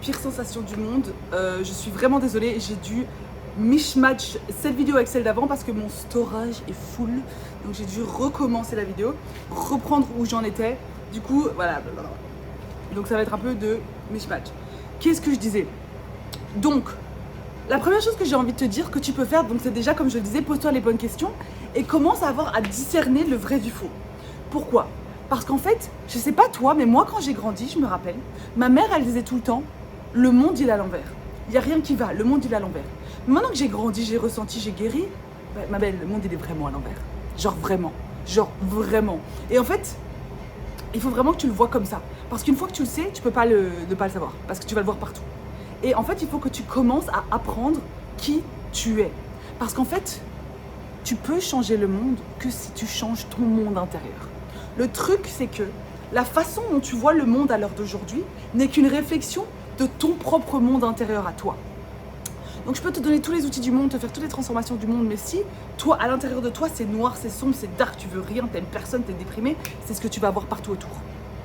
Pire sensation du monde, je suis vraiment désolée, j'ai dû mishmatch cette vidéo avec celle d'avant parce que mon storage est full, donc j'ai dû recommencer la vidéo, reprendre où j'en étais, du coup voilà, donc ça va être un peu de mishmatch. Qu'est-ce que je disais? Donc, la première chose que j'ai envie de te dire que tu peux faire, donc c'est déjà comme je le disais, pose-toi les bonnes questions et commence à avoir à discerner le vrai du faux. Pourquoi? Parce qu'en fait, je sais pas toi, mais moi quand j'ai grandi, je me rappelle, ma mère elle disait tout le temps, le monde il est à l'envers. Il n'y a rien qui va, le monde il est à l'envers. Mais maintenant que j'ai grandi, j'ai ressenti, j'ai guéri, bah, ma belle, le monde il est vraiment à l'envers. Genre vraiment. Et en fait, il faut vraiment que tu le vois comme ça. Parce qu'une fois que tu le sais, tu peux pas ne pas le savoir. Parce que tu vas le voir partout. Et en fait, il faut que tu commences à apprendre qui tu es. Parce qu'en fait, tu peux changer le monde que si tu changes ton monde intérieur. Le truc, c'est que la façon dont tu vois le monde à l'heure d'aujourd'hui n'est qu'une réflexion de ton propre monde intérieur à toi. Donc je peux te donner tous les outils du monde, te faire toutes les transformations du monde, mais si toi, à l'intérieur de toi, c'est noir, c'est sombre, c'est dark, tu veux rien, t'aimes personne, t'es déprimé, c'est ce que tu vas voir partout autour.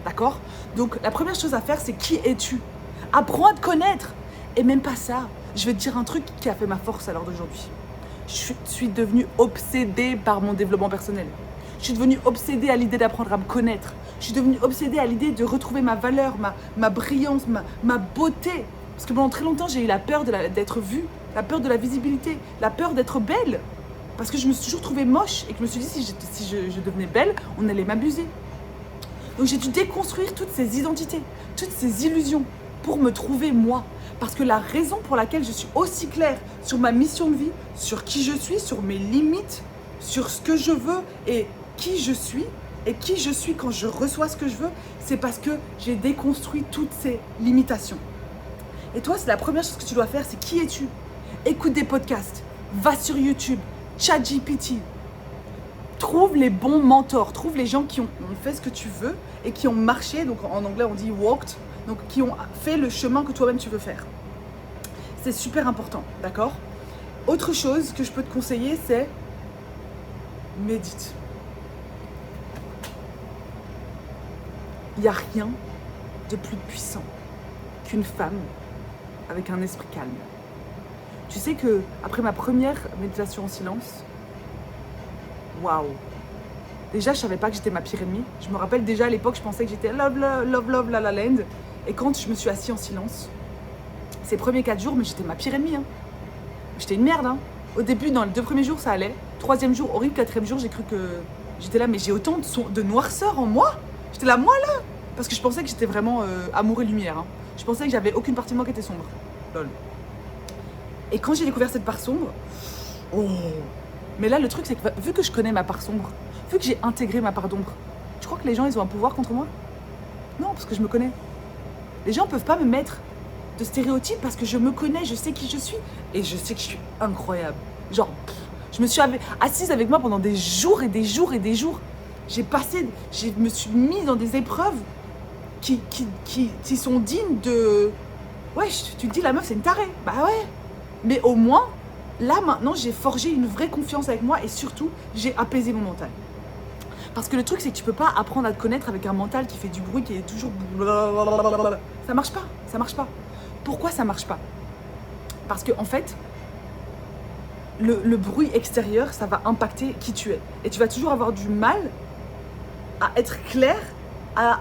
D'accord? Donc la première chose à faire, c'est qui es-tu? Apprends à te connaître. Et même pas ça, je vais te dire un truc qui a fait ma force à l'heure d'aujourd'hui. Je suis devenue obsédée par mon développement personnel. Je suis devenue obsédée à l'idée d'apprendre à me connaître. Je suis devenue obsédée à l'idée de retrouver ma valeur, ma brillance, ma beauté. Parce que pendant très longtemps, j'ai eu la peur d'être vue, la peur de la visibilité, la peur d'être belle. Parce que je me suis toujours trouvée moche et que je me suis dit, si je devenais belle, on allait m'abuser. Donc j'ai dû déconstruire toutes ces identités, toutes ces illusions pour me trouver moi. Parce que la raison pour laquelle je suis aussi claire sur ma mission de vie, sur qui je suis, sur mes limites, sur ce que je veux et qui je suis quand je reçois ce que je veux, c'est parce que j'ai déconstruit toutes ces limitations. Et toi, c'est la première chose que tu dois faire, c'est qui es-tu? Écoute des podcasts, va sur YouTube, ChatGPT. Trouve les bons mentors, trouve les gens qui ont fait ce que tu veux et qui ont marché, donc en anglais on dit walked, donc qui ont fait le chemin que toi-même tu veux faire. C'est super important, d'accord? Autre chose que je peux te conseiller, c'est médite. Il n'y a rien de plus puissant qu'une femme avec un esprit calme. Tu sais que après ma première méditation en silence, waouh! Déjà, je savais pas que j'étais ma pire ennemie. Je me rappelle déjà à l'époque, je pensais que j'étais love, la land. Et quand je me suis assise en silence, ces premiers 4 jours, mais j'étais ma pire ennemie. Hein. J'étais une merde. Hein. Au début, dans les 2 premiers jours, ça allait. 3e jour, horrible. 4e jour, j'ai cru que j'étais là, mais j'ai autant de noirceur en moi. J'étais là, moi là. Parce que je pensais que j'étais vraiment amour et lumière. Hein. Je pensais que j'avais aucune partie de moi qui était sombre. Lol. Et quand j'ai découvert cette part sombre, oh. Mais là, le truc, c'est que vu que je connais ma part sombre, vu que j'ai intégré ma part d'ombre, tu crois que les gens, ils ont un pouvoir contre moi? Non, parce que je me connais. Les gens peuvent pas me mettre de stéréotypes parce que je me connais, je sais qui je suis. Et je sais que je suis incroyable. Genre, je me suis assise avec moi pendant des jours et des jours et des jours. Je me suis mise dans des épreuves qui sont dignes de... Ouais, tu te dis, la meuf, c'est une tarée. Bah ouais. Mais au moins, là, maintenant, j'ai forgé une vraie confiance avec moi et surtout, j'ai apaisé mon mental. Parce que le truc, c'est que tu peux pas apprendre à te connaître avec un mental qui fait du bruit, qui est toujours... Ça marche pas. Pourquoi ça marche pas? Parce que en fait, le bruit extérieur, ça va impacter qui tu es. Et tu vas toujours avoir du mal à être clair, à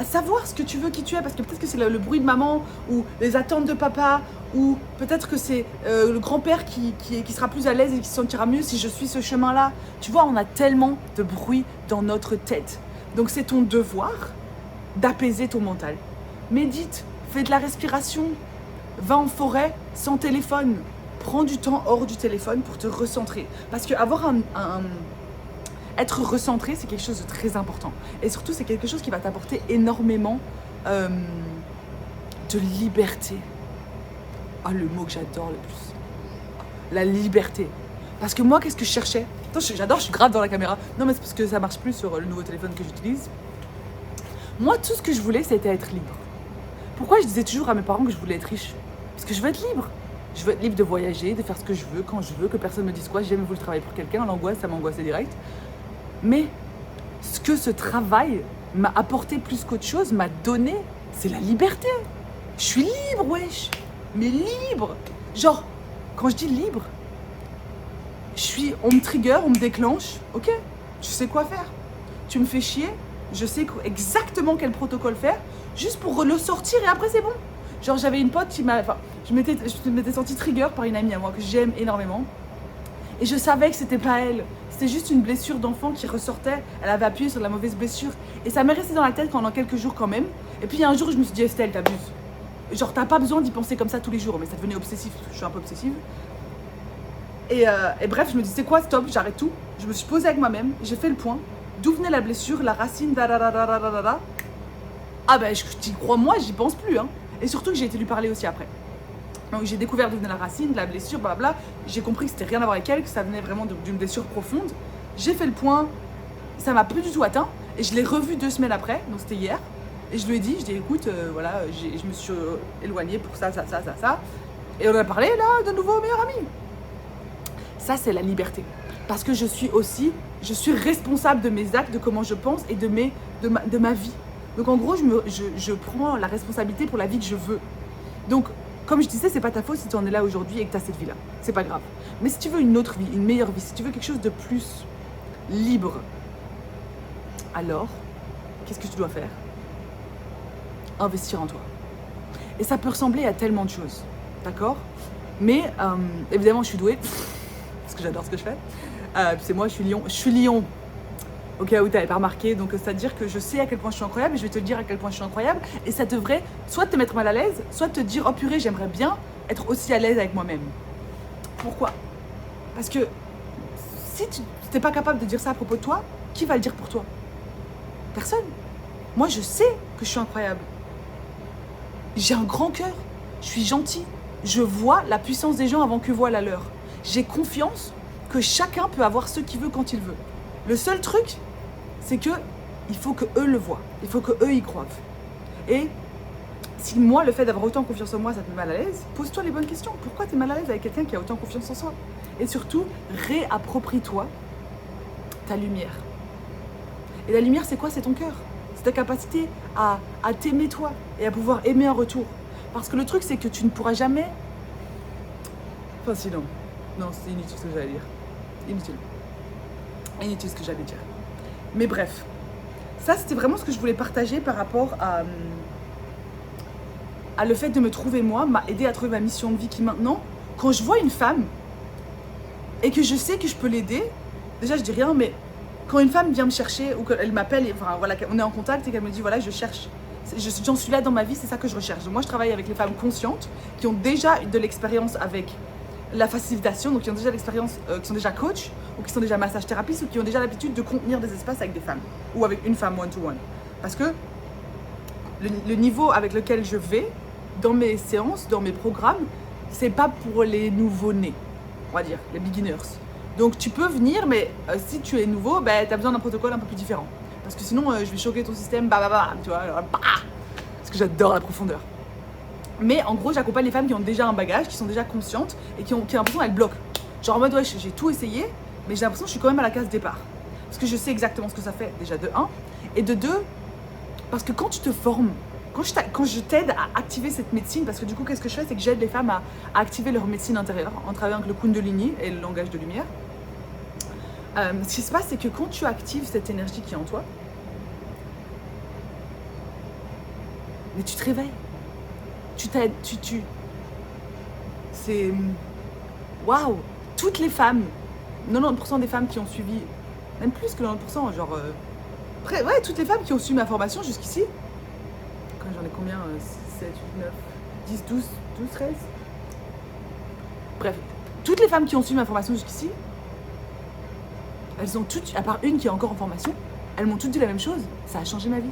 savoir ce que tu veux, qui tu es. Parce que peut-être que c'est le bruit de maman, ou les attentes de papa, ou peut-être que c'est le grand-père qui sera plus à l'aise et qui se sentira mieux si je suis ce chemin-là. Tu vois, on a tellement de bruit dans notre tête. Donc c'est ton devoir d'apaiser ton mental. Médite, fais de la respiration, va en forêt sans téléphone. Prends du temps hors du téléphone pour te recentrer. Parce que être recentré, c'est quelque chose de très important. Et surtout, c'est quelque chose qui va t'apporter énormément de liberté. Ah, le mot que j'adore le plus. La liberté. Parce que moi, qu'est-ce que je cherchais? Attends, j'adore, je suis grave dans la caméra. Non, mais c'est parce que ça marche plus sur le nouveau téléphone que j'utilise. Moi, tout ce que je voulais, c'était être libre. Pourquoi je disais toujours à mes parents que je voulais être riche? Parce que je veux être libre. Je veux être libre de voyager, de faire ce que je veux, quand je veux, que personne me dise quoi. J'ai jamais voulu travailler pour quelqu'un. L'angoisse, ça m'angoissait direct. Mais ce que ce travail m'a apporté plus qu'autre chose, m'a donné, c'est la liberté. Je suis libre, wesh. Mais libre. Genre, quand je dis libre, on me trigger, on me déclenche. Ok, tu sais quoi faire. Tu me fais chier, je sais exactement quel protocole faire, juste pour le sortir et après c'est bon. Genre j'avais une pote qui m'a... Enfin, je m'étais sentie trigger par une amie à moi que j'aime énormément. Et je savais que c'était pas elle. C'était juste une blessure d'enfant qui ressortait. Elle avait appuyé sur la mauvaise blessure. Et ça m'est resté dans la tête pendant quelques jours quand même. Et puis il y a un jour je me suis dit Estelle, t'abuses. Genre t'as pas besoin d'y penser comme ça tous les jours. Mais ça devenait obsessif, parce que je suis un peu obsessive. Et bref, je me dis c'est quoi, stop, j'arrête tout. Je me suis posée avec moi-même, j'ai fait le point. D'où venait la blessure, la racine, da. Ah ben, t'y crois, moi, j'y pense plus. Hein. Et surtout que j'ai été lui parler aussi après. Donc j'ai découvert d'où venait la racine, de la blessure, blablabla. J'ai compris que c'était rien à voir avec elle, que ça venait vraiment d'une blessure profonde. J'ai fait le point, ça m'a plus du tout atteint. Et je l'ai revu 2 semaines après, donc c'était hier. Et je lui ai dit, écoute, voilà, je me suis éloignée pour ça. Et on a parlé là, de nouveau meilleur ami. Ça, c'est la liberté. Parce que je suis responsable de mes actes, de comment je pense et de ma vie. Donc en gros, je prends la responsabilité pour la vie que je veux. Donc, comme je disais, c'est pas ta faute si tu en es là aujourd'hui et que tu as cette vie-là. C'est pas grave. Mais si tu veux une autre vie, une meilleure vie, si tu veux quelque chose de plus libre, alors, qu'est-ce que tu dois faire? Investir en toi. Et ça peut ressembler à tellement de choses. D'accord? Mais, évidemment, je suis douée. Parce que j'adore ce que je fais. C'est moi, je suis lion. Au cas où tu n'avais pas remarqué. Donc, c'est-à-dire que je sais à quel point je suis incroyable et je vais te dire à quel point je suis incroyable. Et ça devrait soit te mettre mal à l'aise, soit te dire, oh purée, j'aimerais bien être aussi à l'aise avec moi-même. Pourquoi? Parce que si tu n'es pas capable de dire ça à propos de toi, qui va le dire pour toi? Personne. Moi, je sais que je suis incroyable. J'ai un grand cœur. Je suis gentille. Je vois la puissance des gens avant que voient la leur. J'ai confiance que chacun peut avoir ce qu'il veut quand il veut. Le seul truc, c'est que il faut que eux le voient. Il faut que eux y croient. Et si moi, le fait d'avoir autant confiance en moi, ça te met mal à l'aise, pose-toi les bonnes questions. Pourquoi tu es mal à l'aise avec quelqu'un qui a autant confiance en soi? Et surtout, réapproprie-toi ta lumière. Et la lumière, c'est quoi? C'est ton cœur. C'est ta capacité à t'aimer toi et à pouvoir aimer en retour. Parce que le truc, c'est que tu ne pourras jamais... Enfin, sinon... Non, c'est inutile ce que j'allais dire. Inutile ce que j'allais dire. Mais bref, ça c'était vraiment ce que je voulais partager par rapport à le fait de me trouver moi, m'a aidé à trouver ma mission de vie qui maintenant, quand je vois une femme et que je sais que je peux l'aider, déjà je dis rien, mais quand une femme vient me chercher ou qu'elle m'appelle, enfin voilà, on est en contact et qu'elle me dit voilà, je cherche, j'en suis là dans ma vie, c'est ça que je recherche. Donc moi je travaille avec les femmes conscientes qui ont déjà de l'expérience avec la facilitation, donc qui ont déjà l'expérience, qui sont déjà coach ou qui sont déjà massage thérapeutes ou qui ont déjà l'habitude de contenir des espaces avec des femmes ou avec une femme one-to-one. Parce que le niveau avec lequel je vais dans mes séances, dans mes programmes, c'est pas pour les nouveaux-nés, on va dire, les beginners. Donc tu peux venir, mais si tu es nouveau, ben, tu as besoin d'un protocole un peu plus différent. Parce que sinon, je vais choquer ton système, tu vois, alors, parce que j'adore la profondeur. Mais en gros, j'accompagne les femmes qui ont déjà un bagage, qui sont déjà conscientes et qui ont l'impression qu'elles bloquent. Genre en mode, ouais, j'ai tout essayé, mais j'ai l'impression que je suis quand même à la case départ. Parce que je sais exactement ce que ça fait, déjà de 1. Et de 2, parce que quand tu te formes, quand je t'aide à activer cette médecine, parce que du coup, qu'est-ce que je fais? C'est que j'aide les femmes à activer leur médecine intérieure en travaillant avec le Kundalini et le langage de lumière. Ce qui se passe, c'est que quand tu actives cette énergie qui est en toi, mais tu te réveilles. C'est... Waouh! Toutes les femmes, 90% des femmes qui ont suivi, même plus que 90%, genre... ouais, toutes les femmes qui ont suivi ma formation jusqu'ici, quand j'en ai combien? 7, 8, 9, 10, 12, 13? Bref, toutes les femmes qui ont suivi ma formation jusqu'ici, elles ont toutes, à part une qui est encore en formation, elles m'ont toutes dit la même chose. Ça a changé ma vie.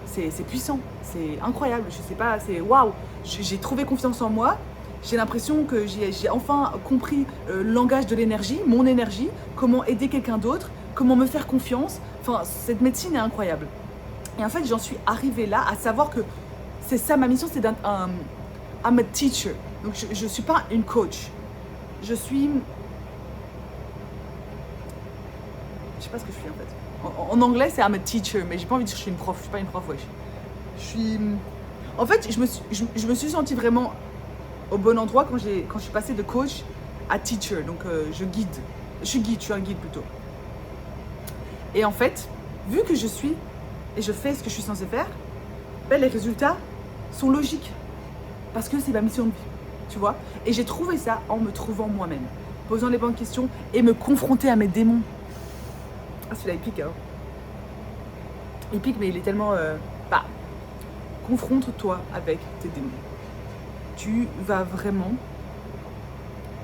C'est puissant, c'est incroyable, je sais pas, c'est waouh. J'ai trouvé confiance en moi, j'ai l'impression que j'ai enfin compris le langage de l'énergie, mon énergie, comment aider quelqu'un d'autre, comment me faire confiance. Enfin, cette médecine est incroyable. Et en fait, j'en suis arrivée là à savoir que c'est ça ma mission, c'est d'être I'm a teacher. Donc je suis pas une coach. Je suis... Je sais pas ce que je suis en fait. En anglais, c'est I'm a teacher, mais j'ai pas envie de dire que je suis une prof. Je suis pas une prof, wesh. Je suis... En fait, je me suis sentie vraiment au bon endroit quand je suis passée de coach à teacher. Donc, je guide. Je suis un guide plutôt. Et en fait, vu que je suis et je fais ce que je suis censée faire, ben, les résultats sont logiques. Parce que c'est ma mission de vie, tu vois. Et j'ai trouvé ça en me trouvant moi-même, posant les bonnes questions et me confronter à mes démons. Ah, celui-là, il pique, hein. Il pique, mais il est tellement... Bah, confronte-toi avec tes démons. Tu vas vraiment...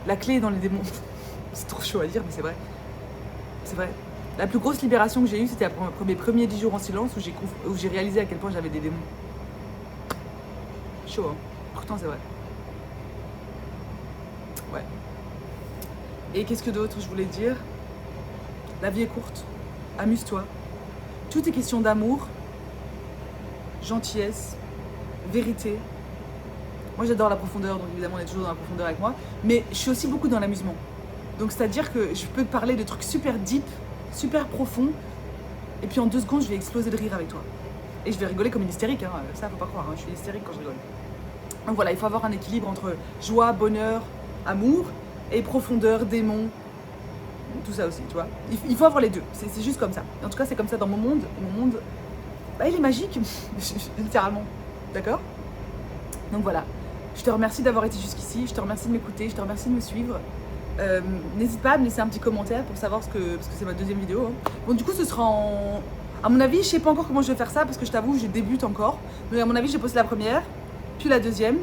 La clé est dans les démons. C'est trop chaud à dire, mais c'est vrai. C'est vrai. La plus grosse libération que j'ai eue, c'était après mes premiers 10 jours en silence où j'ai réalisé à quel point j'avais des démons. Chaud, hein. Pourtant, c'est vrai. Ouais. Et qu'est-ce que d'autre je voulais dire? La vie est courte. Amuse-toi. Tout est question d'amour, gentillesse, vérité. Moi, j'adore la profondeur, donc évidemment, on est toujours dans la profondeur avec moi. Mais je suis aussi beaucoup dans l'amusement. Donc, c'est-à-dire que je peux te parler de trucs super deep, super profonds. Et puis, en 2 secondes, je vais exploser de rire avec toi. Et je vais rigoler comme une hystérique, hein. Ça, faut pas croire, hein. Je suis hystérique quand je rigole. Donc voilà, il faut avoir un équilibre entre joie, bonheur, amour et profondeur, démon, tout ça aussi, tu vois. Il faut avoir les deux, c'est juste comme ça. En tout cas, c'est comme ça dans mon monde. Mon monde, bah, il est magique, littéralement. D'accord? Donc voilà, je te remercie d'avoir été jusqu'ici, je te remercie de m'écouter, je te remercie de me suivre. N'hésite pas à me laisser un petit commentaire pour savoir parce que c'est ma 2e vidéo. Hein. Bon, du coup, ce sera en... À mon avis, je sais pas encore comment je vais faire ça parce que je t'avoue, je débute encore. Mais à mon avis, j'ai posté la première, puis la 2e.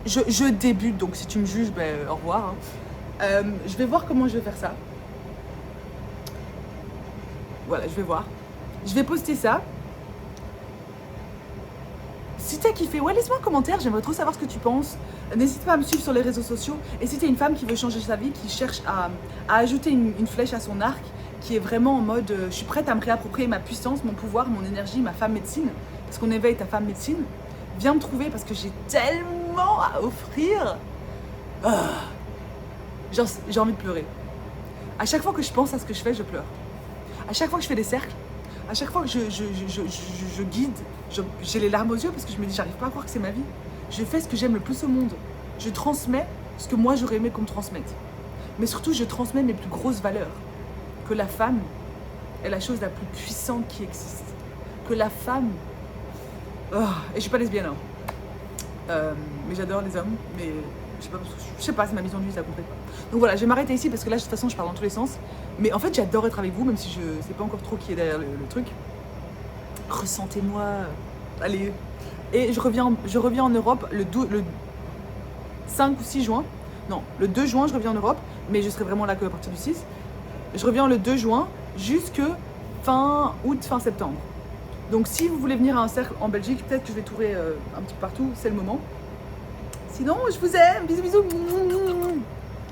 Je débute, donc si tu me juges, ben, au revoir. Hein. Je vais voir comment je vais faire ça. Voilà, je vais voir. Je vais poster ça. Si t'as kiffé, ouais, laisse-moi un commentaire, j'aimerais trop savoir ce que tu penses. N'hésite pas à me suivre sur les réseaux sociaux. Et si t'es une femme qui veut changer sa vie, qui cherche à ajouter une flèche à son arc, qui est vraiment en mode je suis prête à me réapproprier ma puissance, mon pouvoir, mon énergie, ma femme médecine, parce qu'on éveille ta femme médecine, viens me trouver parce que j'ai tellement à offrir. J'ai envie de pleurer. À chaque fois que je pense à ce que je fais, je pleure. À chaque fois que je fais des cercles, à chaque fois que je guide, j'ai les larmes aux yeux parce que je me dis, j'arrive pas à croire que c'est ma vie. Je fais ce que j'aime le plus au monde. Je transmets ce que moi j'aurais aimé qu'on me transmette. Mais surtout, je transmets mes plus grosses valeurs. Que la femme est la chose la plus puissante qui existe. Que la femme... et je suis pas lesbienne, hein. Mais j'adore les hommes, mais je sais pas, c'est ma vision de vie, ça compris. Donc voilà, je vais m'arrêter ici parce que là, de toute façon, je pars dans tous les sens. Mais en fait, j'adore être avec vous, même si je sais pas encore trop qui est derrière le truc. Ressentez-moi. Allez. Et je reviens en Europe le 5 ou 6 juin. Non, le 2 juin, je reviens en Europe, mais je serai vraiment là que à partir du 6. Je reviens le 2 juin jusque fin août, fin septembre. Donc si vous voulez venir à un cercle en Belgique, peut-être que je vais tourer un petit peu partout, c'est le moment. Sinon, je vous aime, bisous bisous.